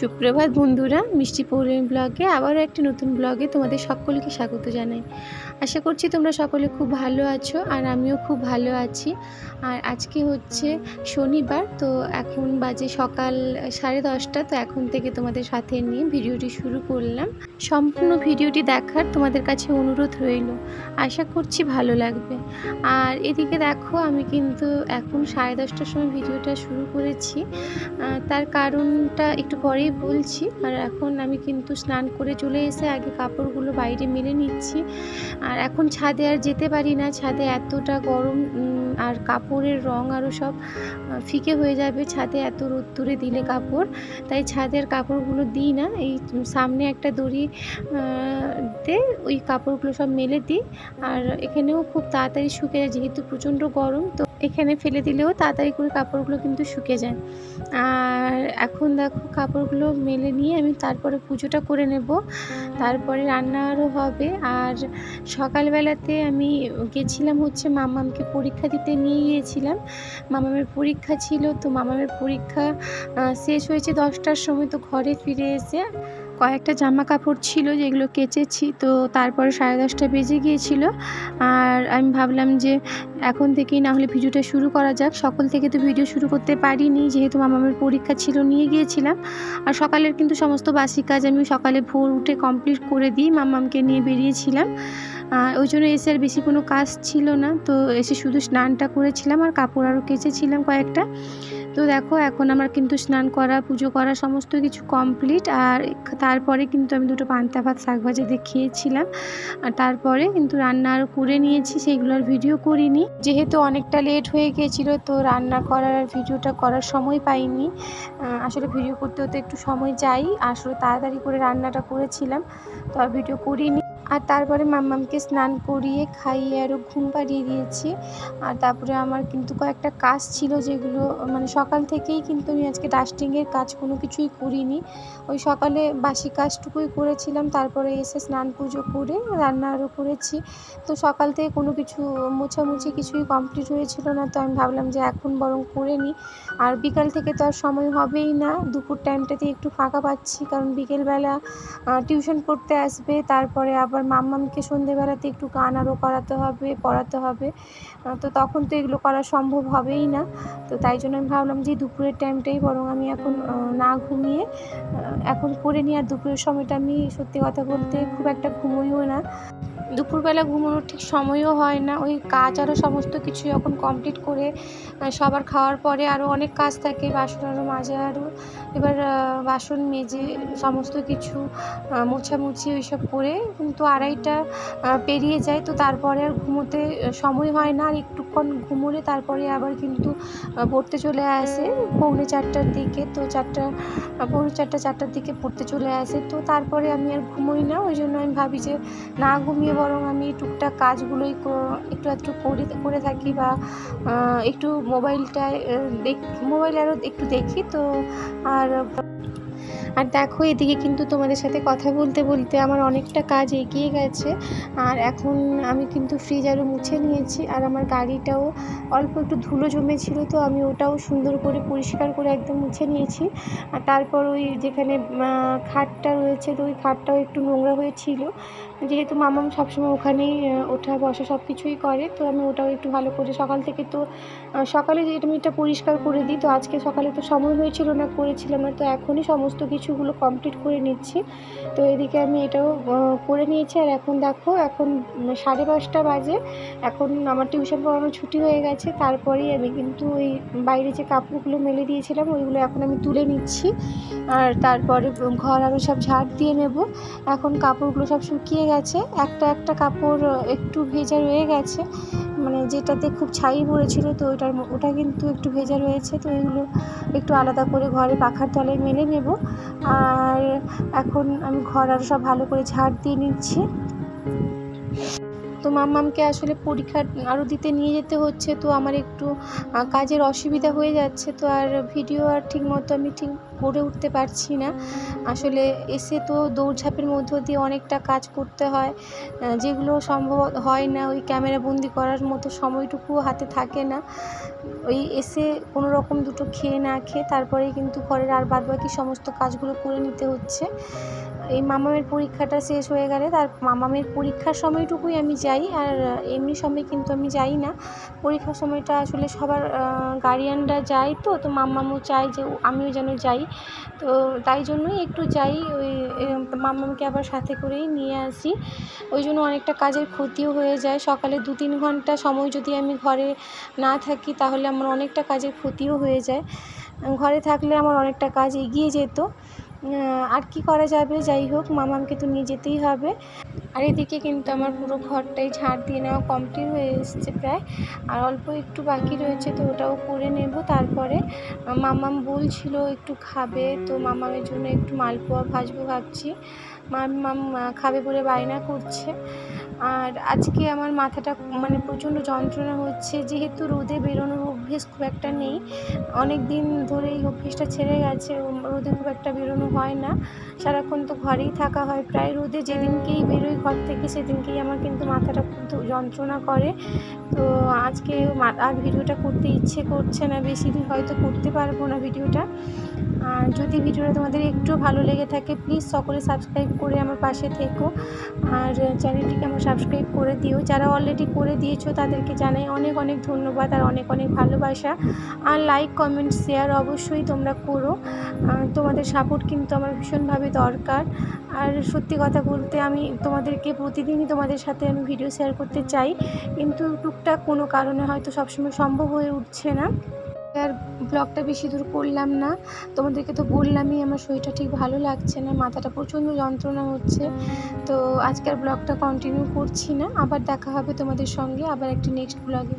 সুপ্রভাত বন্ধুরা, মিষ্টি পৌলমী ব্লগে আবারও একটি নতুন ব্লগে তোমাদের সকলকে স্বাগত জানাই। আশা করছি তোমরা সকলে খুব ভালো আছো, আর আমিও খুব ভালো আছি। আর আজকে হচ্ছে শনিবার, তো এখন বাজে সকাল 10:30। তো এখন থেকে তোমাদের সাথে নিয়ে ভিডিওটি শুরু করলাম। সম্পূর্ণ ভিডিওটি দেখার তোমাদের কাছে অনুরোধ রইল, আশা করছি ভালো লাগবে। আর এদিকে দেখো, আমি কিন্তু এখন 10:30টার সময় ভিডিওটা শুরু করেছি। তার কারণটা একটু পরেই বলছি। আর এখন আমি কিন্তু স্নান করে চলে এসে আগে কাপড়গুলো বাইরে মেলে নিচ্ছি। আর এখন ছাদে আর যেতে পারি না, ছাদে এতটা গরম, আর কাপড়ের রং আরও সব ফিকে হয়ে যাবে ছাদে এত রোদ্দুরে দিলে কাপড়। তাই ছাদের কাপড়গুলো দিই না, এই সামনে একটা দড়ি তে ওই কাপড়গুলো সব মেলে দিই। আর এখানেও খুব তাড়াতাড়ি শুকিয়ে যায়, যেহেতু প্রচণ্ড গরম, তো এখানে ফেলে দিলেও তাড়াতাড়ি করে কাপড়গুলো কিন্তু শুকিয়ে যায়। আর এখন দেখো কাপড়গুলো মেলে নিয়ে আমি তারপরে পুজোটা করে নেব, তারপরে রান্না আরও হবে। আর সকালবেলাতে আমি গেছিলাম হচ্ছে মামামকে পরীক্ষা দিতে নিয়ে গিয়েছিলাম। মামামের পরীক্ষা ছিল, তো মামামের পরীক্ষা শেষ হয়েছে 10টার সময়। তো ঘরে ফিরে এসে কয়েকটা জামা কাপড় ছিল যেগুলো কেচেছি, তো তারপরে 10:30 বেজে গিয়েছিল। আর আমি ভাবলাম যে এখন থেকেই না হলে ভিডিওটা শুরু করা যাক। সকাল থেকে তো ভিডিও শুরু করতে পারিনি, যেহেতু মামামের পরীক্ষা ছিল, নিয়ে গিয়েছিলাম। আর সকালের কিন্তু সমস্ত বাসি কাজ আমি সকালে ভোর উঠে কমপ্লিট করে দিই, মামামকে নিয়ে বেরিয়েছিলাম। ওই জন্য এসে আর বেশি কোনো কাজ ছিল না, তো এসে শুধু স্নানটা করেছিলাম আর কাপড় আরও কেচেছিলাম কয়েকটা। তো দেখো এখন আমার কিন্তু স্নান করা, পুজো করা সমস্ত কিছু কমপ্লিট। আর তারপরে কিন্তু আমি দুটো পান্তা ভাত শাক ভাজা দিয়ে খেয়েছিলাম। আর তারপরে কিন্তু রান্না আরও করে নিয়েছি, সেইগুলোর ভিডিও করিনি, যেহেতু অনেকটা লেট হয়ে গিয়েছিলো। তো রান্না করার আর ভিডিওটা করার সময় পাইনি। আসলে ভিডিও করতে হতে একটু সময় যাই, আসলে তাড়াতাড়ি করে রান্নাটা করেছিলাম, তো আর ভিডিও করিনি। আর তারপরে মাম্মামকে স্নান করিয়ে খাইয়ে আরও ঘুম পাড়িয়ে দিয়েছি। আর তারপরে আমার কিন্তু কয়েকটা কাজ ছিল, যেগুলো মানে সকাল থেকেই কিন্তু আমি আজকে ডাস্টিংয়ের কাজ কোনো কিছুই করিনি, ওই সকালে বাসি কাজটুকুই করেছিলাম। তারপরে এসে স্নান পুজো করে রান্না আরও করেছি। তো সকাল থেকে কোনো কিছু মোছামুছি কিছুই কমপ্লিট হয়েছিল না, তো আমি ভাবলাম যে এখন বরং করে নিই। আর বিকাল থেকে তো আর সময় হবেই না, দুপুর টাইমটাতে একটু ফাঁকা পাচ্ছি, কারণ বিকেলবেলা টিউশন পড়তে আসবে, তারপরে আবার মাম্মামকে সন্ধেবেলাতে একটু গান আরও করাতে হবে, পড়াতে হবে। তো তখন তো এগুলো করা সম্ভব হবেই না। তো তাই জন্য আমি ভাবলাম যে দুপুরের টাইমটাই বরং আমি এখন না ঘুমিয়ে এখন করে নিই। আর দুপুরের সময়টা আমি সত্যি কথা বলতে খুব একটা ঘুমোইও না, দুপুরবেলা ঘুমানোর ঠিক সময়ও হয় না। ওই কাজ আরও সমস্ত কিছু যখন কমপ্লিট করে সবার খাওয়ার পরে আরও অনেক কাজ থাকে, বাসন আরও মাজা, আরও এবার বাসন মেজে সমস্ত কিছু মোছামুছি ওইসব করে কিন্তু 2:30টা পেরিয়ে যায়। তো তারপরে আর ঘুমোতে সময় হয় না, আর একটুক্ষণ ঘুমোলে তারপরে আবার কিন্তু পড়তে চলে আসে 3:45টার দিকে। তো 4:45-4টার দিকে পড়তে চলে আসে, তো তারপরে আমি আর ঘুমোই না। ওই জন্য আমি ভাবি যে না ঘুমিয়ে বরং আমি টুকটাক কাজগুলোই একটু আধটু করে থাকি, বা একটু মোবাইল আরও একটু দেখি। তো আর দেখো এদিকে কিন্তু তোমাদের সাথে কথা বলতে বলতে আমার অনেকটা কাজ এগিয়ে গেছে। আর এখন আমি কিন্তু ফ্রিজ আরও মুছে নিয়েছি, আর আমার গাড়িটাও অল্প একটু ধুলো জমেছিল, তো আমি ওটাও সুন্দর করে পরিষ্কার করে একদম মুছে নিয়েছি। আর তারপর ওই যেখানে খাটটা রয়েছে, তো ওই খাটটাও একটু নোংরা হয়েছিল, যেহেতু মামাম সবসময় ওখানেই ওঠা বসা সব কিছুই করে, তো আমি ওটাও একটু ভালো করে সকাল থেকে, তো সকালে যেটা আমি এটা পরিষ্কার করে দিই। তো আজকে সকালে তো সময় হয়েছিল না, করেছিলাম না, তো এখনই সমস্ত কিছুগুলো কমপ্লিট করে নিচ্ছি। তো এদিকে আমি এটাও করে নিয়েছি। আর এখন দেখো, এখন 5:30 বাজে, এখন আমার টিউশন পড়ানো ছুটি হয়ে গেছে। তারপরেই আমি কিন্তু ওই বাইরে যে কাপড়গুলো মেলে দিয়েছিলাম ওইগুলো এখন আমি তুলে নিচ্ছি। আর তারপরে ঘর আরও সব ঝাড় দিয়ে নেব। এখন কাপড়গুলো সব শুকিয়ে গেছে, একটা কাপড় একটু ভেজা রয়ে গেছে, মানে যেটাতে খুব ছাই পড়েছিল, তো ওটা কিন্তু একটু ভেজা রয়েছে। তো এগুলো একটু আলাদা করে ঘরে পাখার তলায় মেলে নেব। আর এখন আমি ঘর আরও সব ভালো করে ঝাড় দিয়ে নিচ্ছি। তো মাম্মামকে আসলে পরীক্ষা আরও দিতে নিয়ে যেতে হচ্ছে, তো আমার একটু কাজের অসুবিধা হয়ে যাচ্ছে, তো আর ভিডিও আর ঠিক মতো আমি করে উঠতে পারছি না। আসলে এসে তো দৌড়ঝাঁপের মধ্য দিয়ে অনেকটা কাজ করতে হয়, যেগুলো সম্ভব হয় না, ওই ক্যামেরা বন্দি করার মতো সময়টুকুও হাতে থাকে না। ওই এসে কোনো রকম দুটো খেয়ে না খেয়ে তারপরেই কিন্তু ঘরের আর বাদবাকি সমস্ত কাজগুলো করে নিতে হচ্ছে। এই মামামের পরীক্ষাটা শেষ হয়ে গেলে তার মামামের পরীক্ষার সময়টুকুই আমি যাই, আর এমনি সময় কিন্তু আমি যাই না। পরীক্ষার সময়টা আসলে সবার গার্ডিয়ানরা যায়, তো মাম্মামও চায় যে আমিও যেন যাই, তো তাই জন্যই একটু যাই। ওই মাম্মামকে আবার সাথে করেই নিয়ে আসি, ওই জন্য অনেকটা কাজের ক্ষতিও হয়ে যায়। সকালে 2-3 ঘন্টা সময় যদি আমি ঘরে না থাকি তাহলে আমার অনেকটা কাজের ক্ষতিও হয়ে যায়। ঘরে থাকলে আমার অনেকটা কাজ এগিয়ে যেত, আর কি করা যাবে। যাই হোক, মামামকে তো নিয়ে যেতেই হবে। আর এদিকে কিন্তু আমার পুরো ঘরটাই ঝাড় দিয়ে নেওয়া কমপ্লিট হয়ে এসছে প্রায়, আর অল্প একটু বাকি রয়েছে, তো ওটাও করে নেব। তারপরে মামাম বলছিল একটু খাবে, তো মামামের জন্য একটু মালপোয়া ভাজবো ভাবছি। মামাম খাবে বলে বায়না করছে। আর আজকে আমার মাথাটা মানে প্রচণ্ড যন্ত্রণা হচ্ছে, যেহেতু রোদে বেরোনোর অভ্যেস খুব একটা নেই, অনেক দিন ধরে এই অভ্যেসটা ছেড়ে গেছে, রোদে খুব একটা বেরোনো হয় না, সারাক্ষণ তো ঘরেই থাকা হয় প্রায়। রোদে যেদিনকেই বেরোই ঘর থেকে সেদিনকেই আমার কিন্তু মাথাটা খুব যন্ত্রণা করে। তো আজকে আর ভিডিওটা করতে ইচ্ছে করছে না, বেশি দিন হয়তো করতে পারবো না ভিডিওটা। আর যদি ভিডিওটা তোমাদের একটু ভালো লেগে থাকে প্লিজ সকলে সাবস্ক্রাইব করে আমার পাশে থেকো, আর চ্যানেলটিকে আমার সাবস্ক্রাইব করে দিও। যারা অলরেডি করে দিয়েছো তাদেরকে জানাই অনেক অনেক ধন্যবাদ আর অনেক অনেক ভালোবাসা। আর লাইক কমেন্ট শেয়ার অবশ্যই তোমরা করো, তোমাদের সাপোর্ট কিন্তু আমার ভীষণভাবে দরকার। আর সত্যি কথা বলতে আমি তোমাদেরকে প্রতিদিনই তোমাদের সাথে আমি ভিডিও শেয়ার করতে চাই, কিন্তু টুকটাক কোনো কারণে হয়তো সবসময় সম্ভব হয়ে উঠছে না। আর ব্লগটা বেশি দূর করলাম না, তোমাদেরকে তো বললামই আমার শরীরটা ঠিক ভালো লাগছে না, মাথাটা প্রচণ্ড যন্ত্রণা হচ্ছে। তো আজকের ব্লগটা কন্টিনিউ করছি না, আবার দেখা হবে তোমাদের সঙ্গে আবার একটি নেক্সট ব্লগে।